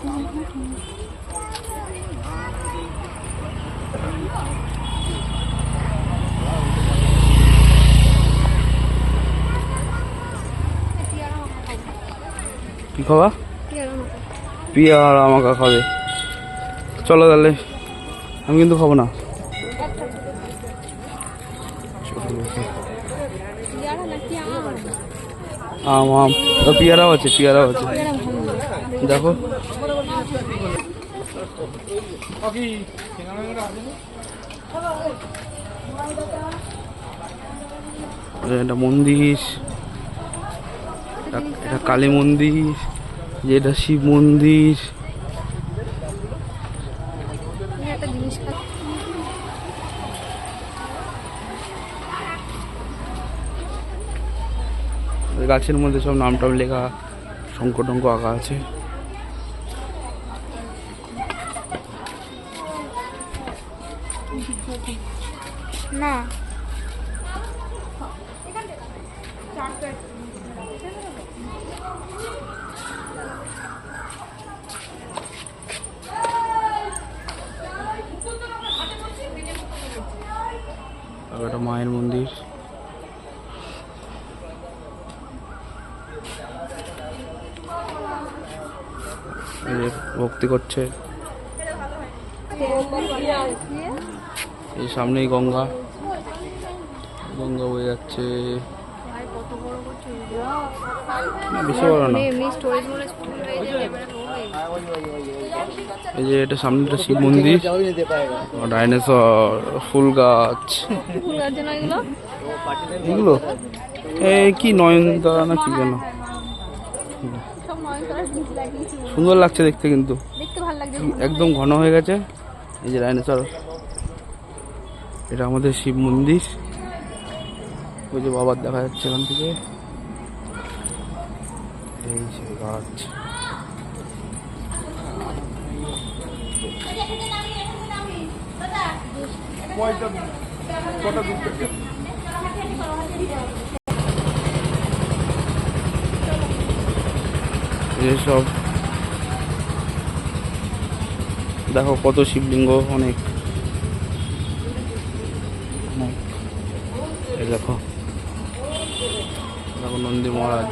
কি খাবা? পেয়ারা আমাকে খাবে। চলো তাহলে, আমি কিন্তু খাবো না। আম আম পেয়ারাও আছে, পেয়ারাও আছে, দেখো। এটা মন্দির, এটা কালী মন্দির, যেটা শিব মন্দির। গাছের মধ্যে সব নাম টাম লেখা, শঙ্খ টঙ্ক আঁকা আছে। না এটা মায়ের মন্দির। ভক্তি করছে, এই সামনেই গঙ্গা, গঙ্গা বয়ে যাচ্ছে। বেশি বড় না, এই যে এটা সামনে একটা শিব মন্দির, ডাইনোসর, ফুল গাছ, এগুলো এই কি নয়নতারা না কি যেন, সুন্দর লাগছে দেখতে, কিন্তু একদম ঘন হয়ে গেছে। এই যে ডাইনোসর, এটা আমাদের শিব মন্দির। ওই যে বাবার দেখা যাচ্ছে এখান থেকে, এই যে গাছ। এসব দেখো কত শিবলিঙ্গ, অনেক অনেক। এই দেখো, দেখো নন্দী মহারাজ।